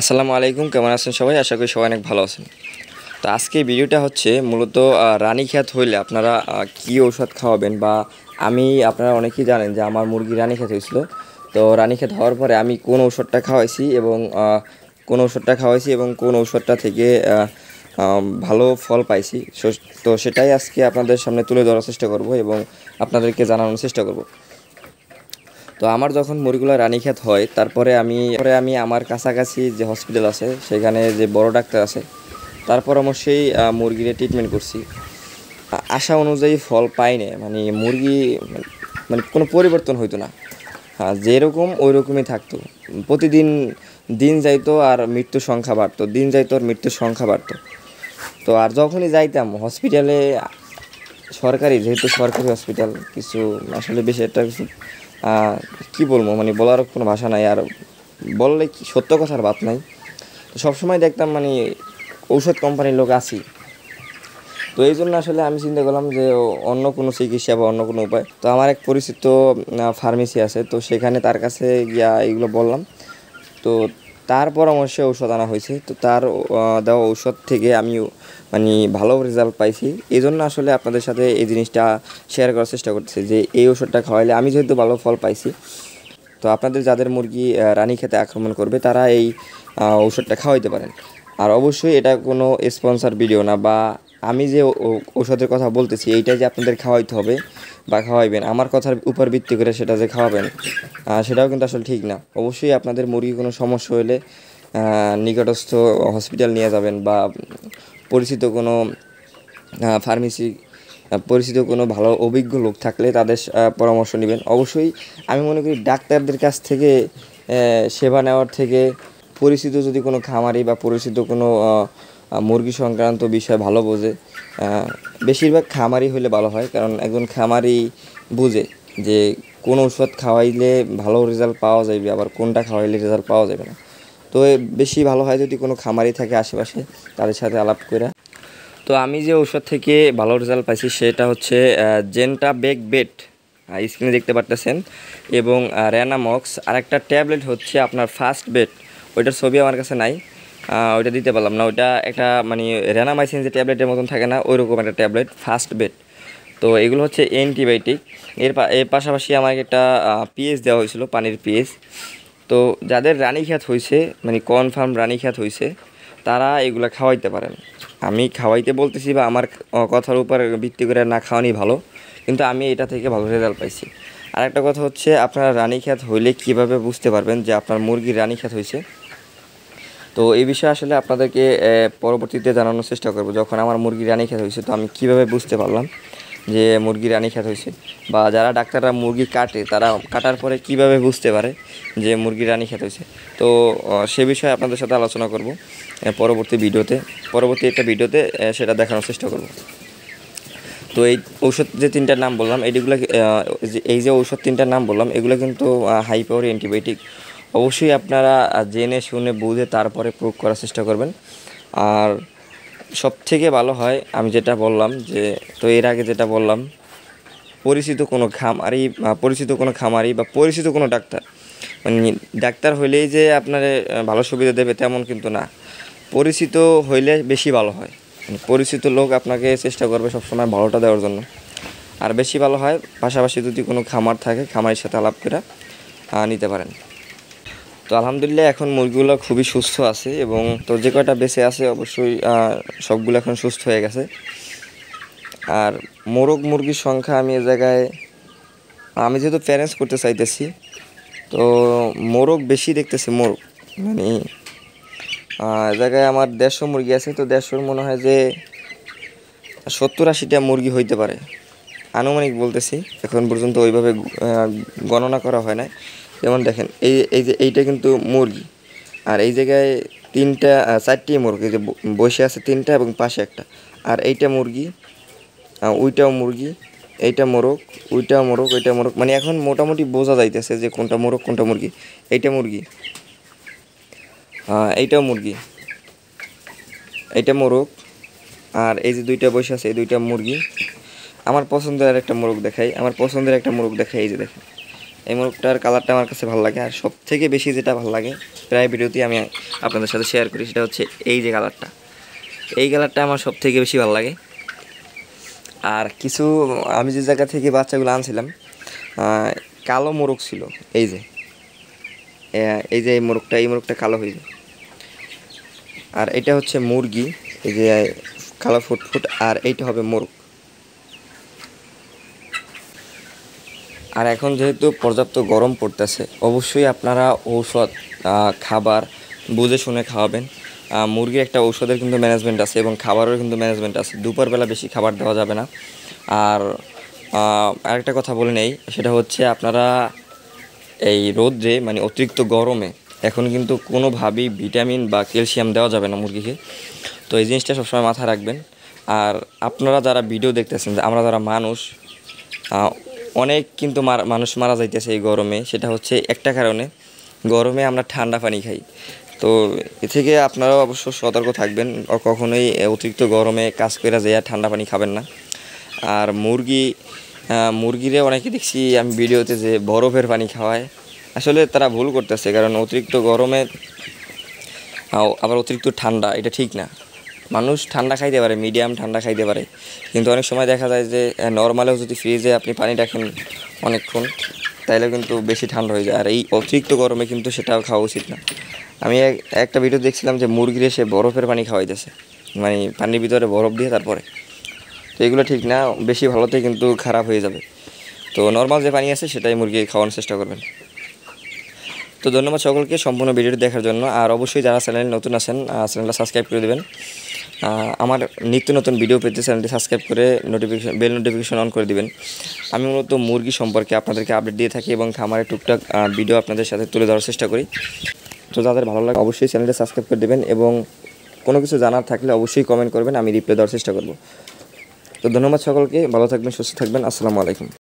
আসসালামু আলাইকুম, কেমন আছেন সবাই? আশা করি সবাই অনেক ভালো আছেন। তো আজকে ভিডিওটা হচ্ছে মূলত রানীক্ষেত হইলে আপনারা কি ঔষধ খাওয়াবেন, বা আপনারা অনেকেই জানেন যে আমার মুরগি রানীক্ষেত হয়েছিল। তো রানীক্ষেত হওয়ার পরে আমি কোন ঔষধটা খাওয়াইছি এবং কোন ঔষধটা থেকে ভালো ফল পাইছি, তো সেটাই আজকে আপনাদের সামনে তুলে ধরার চেষ্টা করব এবং আপনাদেরকে জানানোর চেষ্টা করব। তো আমার যখন মুরগিগুলো রানীক্ষেত হয়, তারপরে আমি আমার কাছাকাছি যে হসপিটাল আছে, সেখানে যে বড় ডাক্তার আছে, তার পরামর্শেই মুরগির ট্রিটমেন্ট করছি। আশা অনুযায়ী ফল পাই না, মানে মুরগি মানে কোনো পরিবর্তন হইতো না। যেরকম ওই রকমই থাকতো। প্রতিদিন দিন যাইতো আর মৃত্যুর সংখ্যা বাড়তো, দিন যাইতো আর মৃত্যুর সংখ্যা বাড়তো। তো আর যখনই যাইতাম হসপিটালে, যেহেতু সরকারি হসপিটাল, কিছু আসলে বেশি একটা কিছু কী বলবো, মানে বলার কোনো ভাষা নাই। আর বললে কি সত্য কথার বাত নাই। তো সবসময় দেখতাম মানে ঔষধ কোম্পানির লোক আছি। তো এই জন্য আসলে আমি চিন্তা করলাম যে অন্য কোনো চিকিৎসা বা অন্য কোনো উপায়। তো আমার এক পরিচিত ফার্মেসি আছে, তো সেখানে তার কাছে গিয়া এগুলো বললাম। তো তার পরামর্শে ঔষধ আনা হয়েছে। তো তার দেওয়া ঔষধ থেকে আমি মানে ভালো রেজাল্ট পাইছি। এই জন্য আসলে আপনাদের সাথে এই জিনিসটা শেয়ার করার চেষ্টা করতেছি যে এই ওষুধটা খাওয়াইলে আমি যেহেতু ভালো ফল পাইছি, তো আপনাদের যাদের মুরগি রানীক্ষেতে আক্রমণ করবে তারা এই ঔষধটা খাওয়াইতে পারেন। আর অবশ্যই এটা কোনো স্পন্সর ভিডিও না, বা আমি যে ঔষধের কথা বলতেছি এইটাই যে আপনাদের খাওয়াইতে হবে বা খাওয়াইবেন আমার কথার উপর ভিত্তি করে সেটা যে খাওয়াবেন, সেটাও কিন্তু আসলে ঠিক না। অবশ্যই আপনাদের মুরগি কোনো সমস্যা হলে নিকটস্থ হসপিটাল নিয়ে যাবেন, বা পরিচিত কোনো ফার্মেসি, পরিচিত কোনো ভালো অভিজ্ঞ লোক থাকলে তাদের পরামর্শ নেবেন। অবশ্যই আমি মনে করি ডাক্তারদের কাছ থেকে সেবা নেওয়ার থেকে পরিচিত যদি কোনো খামারি বা পরিচিত কোনো মুরগি সংক্রান্ত বিষয় ভালো বোঝে, বেশিরভাগ খামারি হলে ভালো হয়। কারণ একজন খামারি বুঝে যে কোন ওষুধ খাওয়াইলে ভালো রেজাল্ট পাওয়া যাবে, আবার কোনটা খাওয়াইলে রেজাল্ট পাওয়া যাবে না। তো বেশি ভালো হয় যদি কোনো খামারি থাকে আশেপাশে, তাদের সাথে আলাপ করে। তো আমি যে ঔষধ থেকে ভালো রেজাল্ট পাইছি সেটা হচ্ছে জেন্টা বেক বেট, স্ক্রিনে দেখতে পারতেছেন, এবং র্যানামক্স। আর একটা ট্যাবলেট হচ্ছে আপনার ফার্স্ট বেট, ওইটার ছবি আমার কাছে নাই, ওইটা দিতে পারলাম না। ওইটা একটা মানে র্যানামাইসিন যে ট্যাবলেটের মতন থাকে না, ওই রকম একটা ট্যাবলেট, ফার্স্ট বেট। তো এগুলো হচ্ছে অ্যান্টিবায়োটিক। এর পাশাপাশি আমাকে একটা পিএস দেওয়া হয়েছিল, পানির পিএস। তো যাদের রানীক্ষেত হয়েছে, মানে কনফার্ম রানীক্ষেত হয়েছে, তারা এগুলো খাওয়াইতে পারেন। আমি খাওয়াইতে বলতেছি বা আমার কথার উপর ভিত্তি করে না খাওয়ানি ভালো, কিন্তু আমি এটা থেকে ভালো রেজাল্ট পাইছি। আর একটা কথা হচ্ছে, আপনারা রানীক্ষেত হইলে কীভাবে বুঝতে পারবেন যে আপনার মুরগির রানীক্ষেত হয়েছে, তো এই বিষয়ে আসলে আপনাদেরকে পরবর্তীতে জানানোর চেষ্টা করব। যখন আমার মুরগি রানীক্ষেত হয়েছে, তো আমি কীভাবে বুঝতে পারলাম যে মুরগি রানীক্ষেত হয়েছে, বা যারা ডাক্তাররা মুরগি কাটে তারা কাটার পরে কীভাবে বুঝতে পারে যে মুরগি রানীক্ষেত হয়েছে। তো সে বিষয়ে আপনাদের সাথে আলোচনা করব পরবর্তী একটা ভিডিওতে সেটা দেখানোর চেষ্টা করব। তো এই ঔষধ যে তিনটার নাম বললাম, এই যে ঔষধ তিনটার নাম বললাম, এগুলো কিন্তু হাই পাওয়ার অ্যান্টিবায়োটিক। অবশ্যই আপনারা জেনে শুনে বুঝে তারপরে প্রয়োগ করার চেষ্টা করবেন। আর সবথেকে ভালো হয় আমি যেটা বললাম, যে তো এর আগে যেটা বললাম, পরিচিত কোনো খামারি বা পরিচিত কোনো ডাক্তার, মানে ডাক্তার হইলেই যে আপনার ভালো সুবিধা দেবে তেমন কিন্তু না। পরিচিত হইলে বেশি ভালো হয়, মানে পরিচিত লোক আপনাকে চেষ্টা করবে সবসময় ভালোটা দেওয়ার জন্য, আর বেশি ভালো হয়। পাশাপাশি যদি কোনো খামার থাকে, খামারের সাথে আলাপ করে নিতে পারেন। তো আলহামদুলিল্লাহ এখন মুরগিগুলো খুবই সুস্থ আছে, এবং তো যে কয়টা বেঁচে আছে অবশ্যই সবগুলো এখন সুস্থ হয়ে গেছে। আর মুরগির সংখ্যা আমি আমি যেহেতু প্যারেন্টস করতে চাইতেছি, তো বেশি দেখতেছি। মানে জায়গায় আমার 150 মুরগি আছে, তো 150 মনে হয় যে 70-80টা মুরগি হইতে পারে, আনুমানিক বলতেছি। এখন পর্যন্ত ওইভাবে গণনা করা হয় না। যেমন দেখেন, এইটা কিন্তু মুরগি, আর এই জায়গায় 4টি মুরগি, যে বসে আছে 3টা এবং পাশে একটা। আর এইটা মুরগি, ওইটাও মুরগি, এইটা মোরগ, ওইটা মোরগ, মানে এখন মোটামুটি বোঝা যাইতেছে যে কোনটা মোরগ কোনটা মুরগি। এইটা মুরগি, এইটাও মুরগি, এইটা মোরগ, আর এই যে 2টা বসে আছে এই 2টা মুরগি। আমার পছন্দের একটা মোরগ দেখাই, এই যে দেখেন, এই মোরগটার কালারটা আমার কাছে ভালো লাগে। আর সব থেকে বেশি যেটা ভালো লাগে, প্রায় ভিডিওতেই আমি আপনাদের সাথে শেয়ার করি, সেটা হচ্ছে এই যে কালারটা। এই কালারটা আমার সবথেকে বেশি ভালো লাগে। আর কিছু আমি যে জায়গা থেকে বাচ্চাগুলো আনছিলাম কালো মোরগ ছিল, এই যে এই মোরগটা কালো হয়ে যায়। আর এটা হচ্ছে মুরগি, এই যে কালো ফুটফুট, আর এইটা হবে মোরগ। আর এখন যেহেতু পর্যাপ্ত গরম পড়তেছে, অবশ্যই আপনারা ঔষধ খাবার বুঝে শুনে খাওয়াবেন। মুরগির একটা ঔষধের কিন্তু ম্যানেজমেন্ট আছে এবং খাবারের কিন্তু ম্যানেজমেন্ট আছে। দুপুরবেলা বেশি খাবার দেওয়া যাবে না। আর আরেকটা কথা বলে নেই, সেটা হচ্ছে আপনারা এই রোদ্রে মানে অতিরিক্ত গরমে এখন কিন্তু কোনোভাবেই ভিটামিন বা ক্যালসিয়াম দেওয়া যাবে না মুরগিকে। তো এই জিনিসটা সবসময় মাথায় রাখবেন। আর আপনারা যারা ভিডিও দেখতেছেন, আমরা যারা মানুষ, অনেক কিন্তু মানুষ মারা যাইতেছে এই গরমে। সেটা হচ্ছে একটা কারণে, গরমে আমরা ঠান্ডা পানি খাই। তো এ থেকে আপনারাও অবশ্য সতর্ক থাকবেন, কখনোই অতিরিক্ত গরমে কাজ করে যায় ঠান্ডা পানি খাবেন না। আর মুরগিরে অনেকে দেখছি আমি ভিডিওতে যে বরফের পানি খাওয়ায়, আসলে তারা ভুল করতেছে। কারণ অতিরিক্ত গরমে আবার অতিরিক্ত ঠান্ডা, এটা ঠিক না। মানুষ ঠান্ডা খাইতে পারে, মিডিয়াম ঠান্ডা খাইতে পারে, কিন্তু অনেক সময় দেখা যায় যে নর্মালেও যদি ফ্রিজে আপনি পানি রাখেন অনেকক্ষণ, তাইলে কিন্তু বেশি ঠান্ডা হয়ে যায়। আর এই অতিরিক্ত গরমে কিন্তু সেটাও খাওয়া উচিত না। আমি একটা ভিডিও দেখছিলাম যে মুরগিরে সে বরফের পানি খাওয়াইতেছে, মানে পানির ভিতরে বরফ দিয়ে তারপরে। তো এগুলো ঠিক না, বেশি ভালোতে কিন্তু খারাপ হয়ে যাবে। তো নর্মাল যে পানি আছে সেটাই মুরগি খাওয়ানোর চেষ্টা করবেন। তো ধন্যবাদ সকলকে সম্পূর্ণ ভিডিওটি দেখার জন্য। আর অবশ্যই যারা চ্যানেলে নতুন আছেন, চ্যানেলটা সাবস্ক্রাইব করে দেবেন। আমার নিত্য নতুন ভিডিও পেতে চ্যানেলটি সাবস্ক্রাইব করে বেল নোটিফিকেশন অন করে দিবেন। আমি মূলত মুরগি সম্পর্কে আপনাদেরকে আপডেট দিয়ে থাকি এবং খামারের টুকটাক ভিডিও আপনাদের সাথে তুলে ধরার চেষ্টা করি। তো যাদের ভালো লাগে অবশ্যই চ্যানেলটা সাবস্ক্রাইব করে দেবেন এবং কোনো কিছু জানার থাকলে অবশ্যই কমেন্ট করবেন, আমি রিপ্লাই দেওয়ার চেষ্টা করব। তো ধন্যবাদ সকলকে, ভালো থাকবেন, সুস্থ থাকবেন, আসসালামু আলাইকুম।